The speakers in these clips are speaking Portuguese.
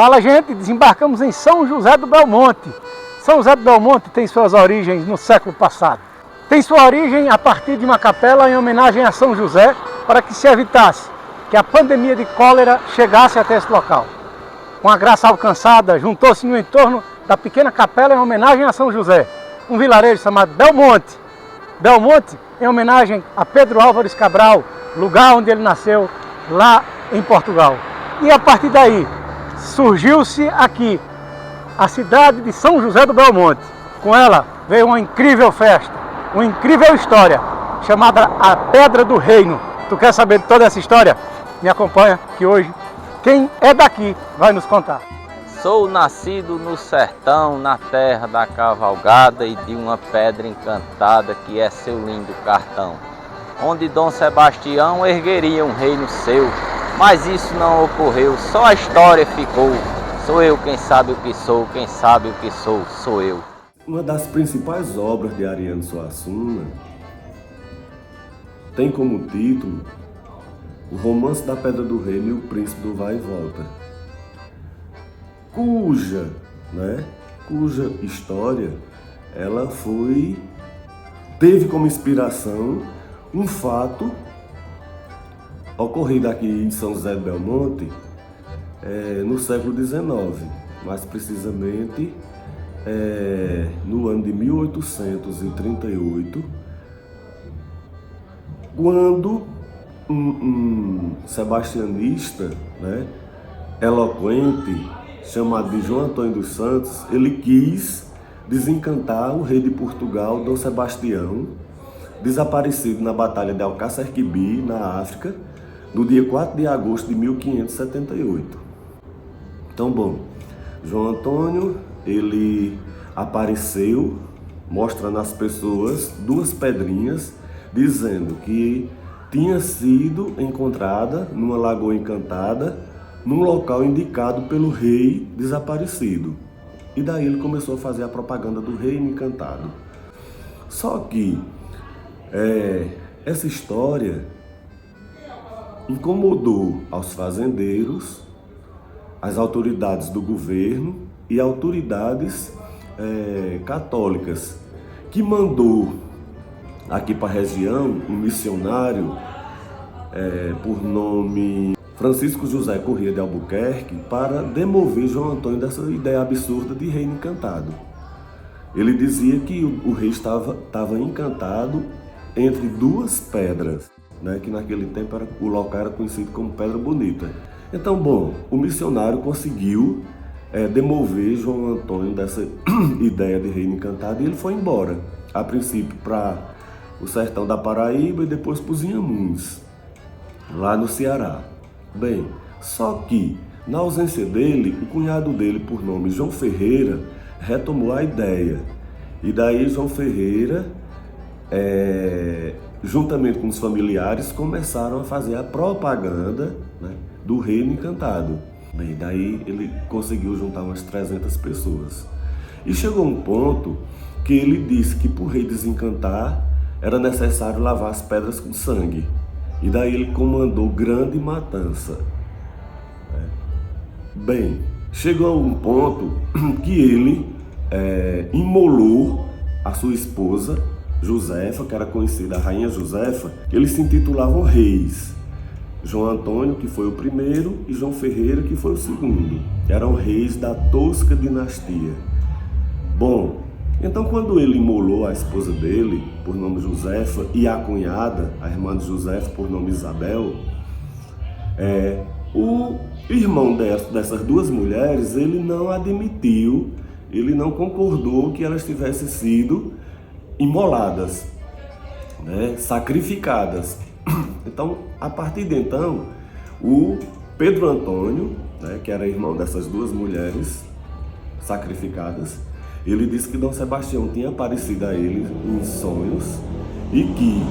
Fala, gente, desembarcamos em São José do Belmonte. São José do Belmonte tem suas origens no século passado. Tem sua origem a partir de uma capela em homenagem a São José, para que se evitasse que a pandemia de cólera chegasse até esse local. Com a graça alcançada, juntou-se no entorno da pequena capela em homenagem a São José, um vilarejo chamado Belmonte. Belmonte em homenagem a Pedro Álvares Cabral, lugar onde ele nasceu, lá em Portugal. E a partir daí, surgiu-se aqui a cidade de São José do Belmonte. Com ela veio uma incrível festa, uma incrível história, chamada a Pedra do Reino. Tu quer saber de toda essa história? Me acompanha que hoje quem é daqui vai nos contar. Sou nascido no sertão, na terra da cavalgada e de uma pedra encantada que é seu lindo cartão, onde Dom Sebastião ergueria um reino seu, mas isso não ocorreu, só a história ficou. Sou eu quem sabe o que sou, quem sabe o que sou, sou eu. Uma das principais obras de Ariano Suassuna tem como título O Romance da Pedra do Reino e o Príncipe do Vai e Volta, cuja história ela teve como inspiração um fato ocorrido aqui em São José do Belmonte no século XIX, mais precisamente no ano de 1838, quando um sebastianista eloquente, chamado de João Antônio dos Santos, ele quis desencantar o rei de Portugal, Dom Sebastião, desaparecido na Batalha de Alcácer Quibir, na África, no dia 4 de agosto de 1578. Então, João Antônio, ele apareceu mostrando às pessoas duas pedrinhas, dizendo que tinha sido encontrada numa lagoa encantada, num local indicado pelo rei desaparecido. E daí ele começou a fazer a propaganda do reino encantado. Só que essa história incomodou aos fazendeiros, as autoridades do governo e autoridades católicas, que mandou aqui para a região um missionário por nome Francisco José Corrêa de Albuquerque para demover João Antônio dessa ideia absurda de reino encantado. Ele dizia que o rei estava encantado entre duas pedras, que naquele tempo o local era conhecido como Pedra Bonita. Então, o missionário conseguiu demover João Antônio dessa ideia de reino encantado e ele foi embora, a princípio para o sertão da Paraíba e depois para os Inhamuns, lá no Ceará. Só que, na ausência dele, o cunhado dele, por nome João Ferreira, retomou a ideia. E daí João Ferreira, juntamente com os familiares, começaram a fazer a propaganda do reino encantado. Daí ele conseguiu juntar umas 300 pessoas. E chegou um ponto que ele disse que para o rei desencantar era necessário lavar as pedras com sangue. E daí ele comandou grande matança. Chegou a um ponto que ele imolou a sua esposa, Josefa, que era conhecida a Rainha Josefa. Eles se intitulavam reis. João Antônio, que foi o primeiro, e João Ferreira, que foi o segundo. Eram reis da Tosca dinastia. Então quando ele imolou a esposa dele, por nome Josefa, e a cunhada, a irmã de Josefa, por nome Isabel, o irmão dessas duas mulheres, ele não admitiu, ele não concordou que elas tivessem sido imoladas, sacrificadas. Então, a partir de então, o Pedro Antônio, que era irmão dessas duas mulheres sacrificadas, ele disse que Dom Sebastião tinha aparecido a ele em sonhos e que,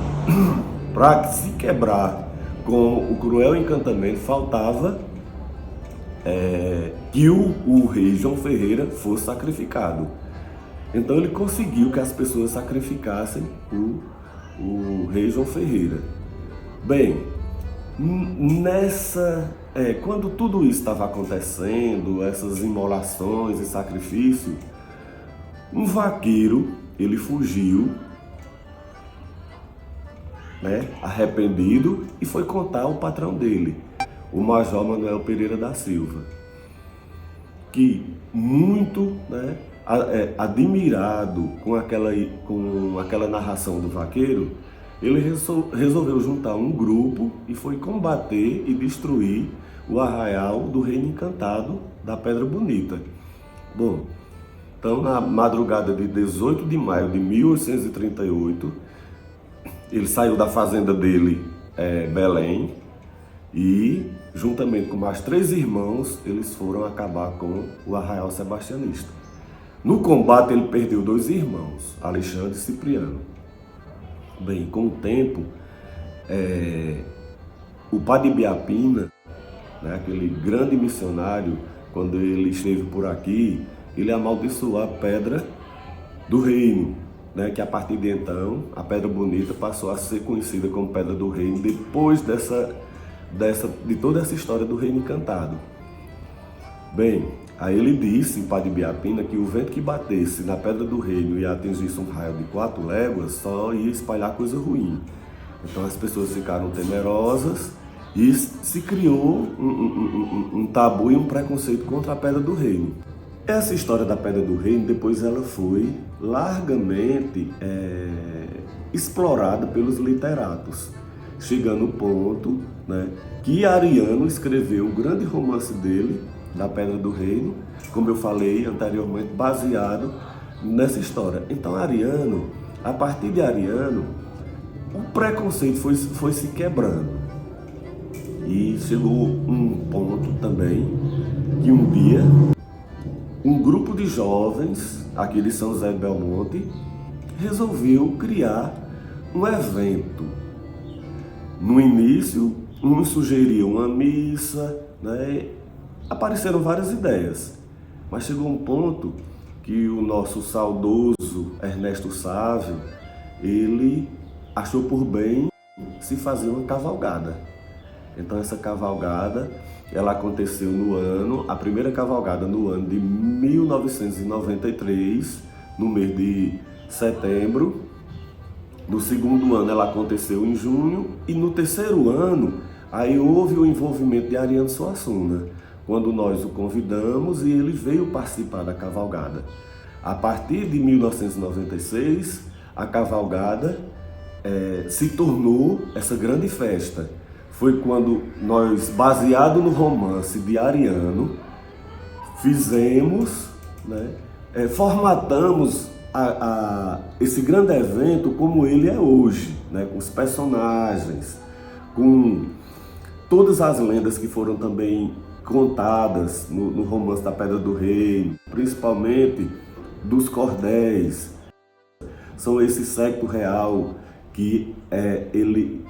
para se quebrar com o cruel encantamento, faltava que o rei João Ferreira fosse sacrificado. Então ele conseguiu que as pessoas sacrificassem o rei João Ferreira. Nessa Quando tudo isso estava acontecendo, essas imolações e sacrifício, um vaqueiro, ele fugiu, né, arrependido, e foi contar ao patrão dele, o Major Manuel Pereira da Silva, que muito, né, admirado com aquela narração do vaqueiro, ele resolveu juntar um grupo e foi combater e destruir o arraial do Reino Encantado da Pedra Bonita. Bom, então na madrugada de 18 de maio de 1838, ele saiu da fazenda dele, Belém, e juntamente com mais 3 irmãos, eles foram acabar com o arraial sebastianista. No combate ele perdeu 2 irmãos, Alexandre e Cipriano. Bem, com o tempo, o Padre Biapina, né, aquele grande missionário, quando ele esteve por aqui, ele amaldiçoou a Pedra do Reino, né, que a partir de então, a Pedra Bonita passou a ser conhecida como Pedra do Reino, depois de toda essa história do Reino Encantado. Bem, aí ele disse, o Padre Biapina, que o vento que batesse na Pedra do Reino e atingisse um raio de 4 léguas, só ia espalhar coisa ruim. Então as pessoas ficaram temerosas e se criou um tabu e um preconceito contra a Pedra do Reino. Essa história da Pedra do Reino, depois ela foi largamente explorada pelos literatos, chegando ao ponto, né, que Ariano escreveu o grande romance dele, da Pedra do Reino, como eu falei anteriormente, baseado nessa história. Então Ariano, a partir de Ariano, o preconceito foi se quebrando. E chegou um ponto também que um dia um grupo de jovens aqui de São José do Belmonte resolveu criar um evento. No início, uns sugeriam uma missa, né? Apareceram várias ideias, mas chegou um ponto que o nosso saudoso Ernesto Sávio, ele achou por bem se fazer uma cavalgada. Então essa cavalgada, ela aconteceu a primeira cavalgada no ano de 1993, no mês de setembro. No segundo ano ela aconteceu em junho, e no terceiro ano, aí houve o envolvimento de Ariano Suassuna, quando nós o convidamos e ele veio participar da cavalgada. A partir de 1996, a cavalgada se tornou essa grande festa. Foi quando nós, baseado no romance de Ariano, fizemos, né, formatamos esse grande evento como ele é hoje, né, com os personagens, com todas as lendas que foram também contadas no romance da Pedra do Reino, principalmente dos cordéis. São esse séquito real que ele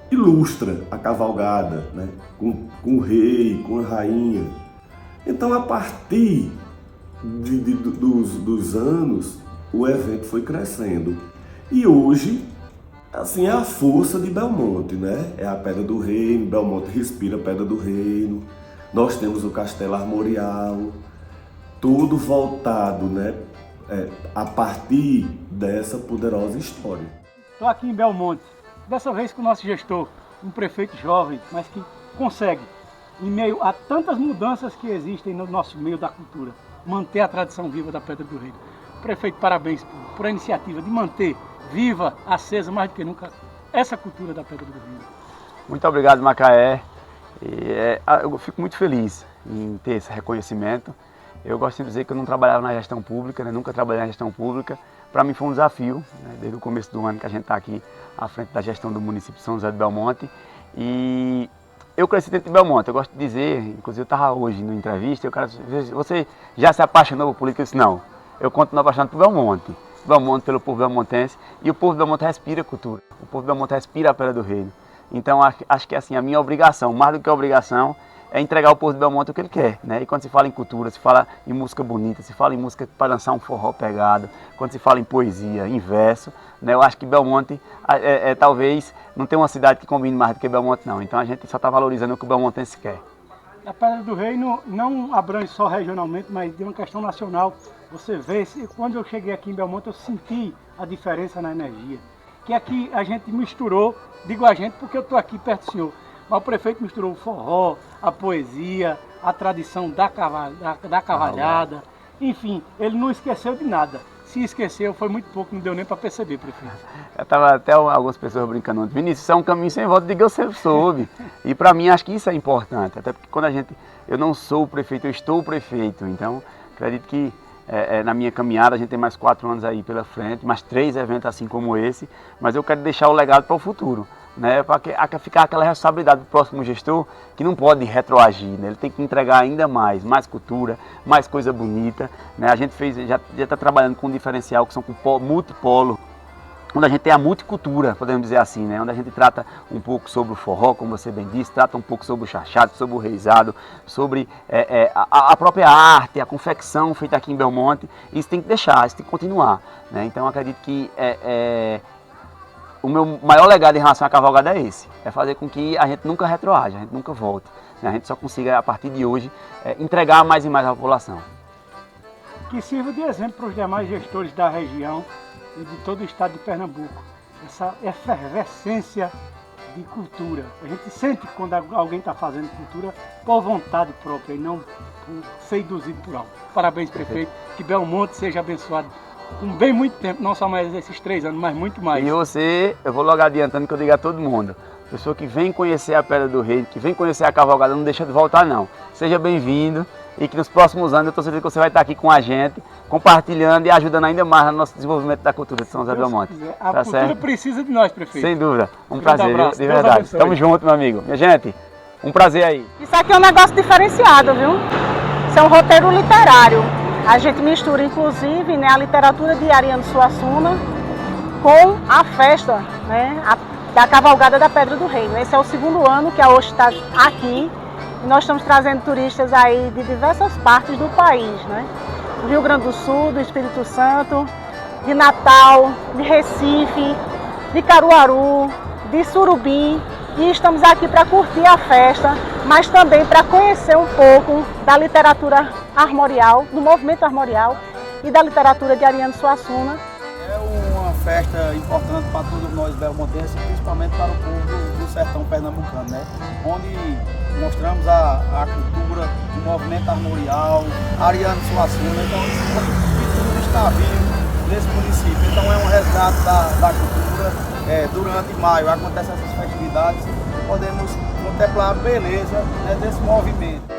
ilustra a cavalgada, né? com o rei, com a rainha. Então, a partir dos anos, o evento foi crescendo. E hoje, assim, é a força de Belmonte, né? É a Pedra do Reino, Belmonte respira a Pedra do Reino. Nós temos o Castelo Armorial, tudo voltado, né, a partir dessa poderosa história. Estou aqui em Belmonte, dessa vez com o nosso gestor, um prefeito jovem, mas que consegue, em meio a tantas mudanças que existem no nosso meio da cultura, manter a tradição viva da Pedra do Reino. Prefeito, parabéns por a iniciativa de manter viva, acesa, mais do que nunca, essa cultura da Pedra do Reino. Muito obrigado, Macaé. Eu fico muito feliz em ter esse reconhecimento. Eu gosto de dizer que eu não trabalhava na gestão pública, né? Nunca trabalhei na gestão pública. Para mim foi um desafio, né? Desde o começo do ano que a gente está aqui à frente da gestão do município de São José do Belmonte. E eu cresci dentro de Belmonte. Eu gosto de dizer, inclusive eu estava hoje na entrevista, você já se apaixonou por política? Eu disse, não, eu continuo apaixonado por Belmonte. Belmonte pelo povo belmontense, e o povo de Belmonte respira cultura. O povo de Belmonte respira a Pedra do Reino. Então acho que assim, a minha obrigação, mais do que a obrigação, entregar ao povo de Belmonte o que ele quer, né? E quando se fala em cultura, se fala em música bonita, se fala em música para dançar um forró pegado, quando se fala em poesia, em verso, né? Eu acho que Belmonte talvez não tenha uma cidade que combine mais do que Belmonte, não. Então a gente só está valorizando o que o belmontense quer. A Pedra do Rei não abrange só regionalmente, mas de uma questão nacional. Você vê, quando eu cheguei aqui em Belmonte, eu senti a diferença na energia. Que aqui a gente misturou, digo a gente porque eu estou aqui perto do senhor, mas o prefeito misturou o forró, a poesia, a tradição da cavalhada, enfim, ele não esqueceu de nada. Se esqueceu, foi muito pouco, não deu nem para perceber, prefeito. Eu estava até algumas pessoas brincando, Vinícius, isso é um caminho sem volta, diga eu sempre soube. E para mim acho que isso é importante, até porque quando eu não sou o prefeito, eu estou o prefeito, então acredito que na minha caminhada a gente tem mais 4 anos aí pela frente, mais 3 eventos assim como esse, mas eu quero deixar o legado para o futuro, né? Para ficar aquela responsabilidade do próximo gestor que não pode retroagir, né? Ele tem que entregar ainda mais cultura, mais coisa bonita, né? A gente já está trabalhando com um diferencial que são com multipolo, onde a gente tem a multicultura, podemos dizer assim, né? Onde a gente trata um pouco sobre o forró, como você bem disse, trata um pouco sobre o chachado, sobre o reizado, sobre a própria arte, a confecção feita aqui em Belmonte. Isso tem que deixar, isso tem que continuar, né? Então eu acredito que o meu maior legado em relação à cavalgada é esse, é fazer com que a gente nunca retroaja, a gente nunca volte, né? A gente só consiga, a partir de hoje, entregar mais e mais à população. Que sirva de exemplo para os demais gestores da região e de todo o estado de Pernambuco, essa efervescência de cultura. A gente sente quando alguém está fazendo cultura por vontade própria e não por ser induzido por algo. Parabéns, prefeito, que Belmonte seja abençoado com bem muito tempo, não só mais esses 3 anos, mas muito mais. E eu vou logo adiantando que eu digo a todo mundo, pessoa que vem conhecer a Pedra do Rei, que vem conhecer a cavalgada, não deixa de voltar não. Seja bem-vindo e que nos próximos anos eu estou certeza que você vai estar aqui com a gente, compartilhando e ajudando ainda mais no nosso desenvolvimento da cultura de São José do Belmonte. A cultura precisa de nós, prefeito. Sem dúvida, um prazer, de verdade. Tamo junto, meu amigo. Minha gente, um prazer aí. Isso aqui é um negócio diferenciado, viu? Isso é um roteiro literário. A gente mistura, inclusive, né, a literatura de Ariano Suassuna com a festa, né, da Cavalgada da Pedra do Rei. Esse é o 2º ano que a Oxe está aqui e nós estamos trazendo turistas aí de diversas partes do país, né? Do Rio Grande do Sul, do Espírito Santo, de Natal, de Recife, de Caruaru, de Surubim. E estamos aqui para curtir a festa, mas também para conhecer um pouco da literatura armorial, do movimento armorial e da literatura de Ariano Suassuna. É uma festa importante para todos nós belmontenses, principalmente para o povo do sertão pernambucano, né? Onde mostramos a cultura, o movimento armorial, Ariano Suassuna. Então isso tudo está vivo nesse município. Então é um resgate da cultura. Durante maio acontecem essas festividades e podemos contemplar a beleza, né, desse movimento.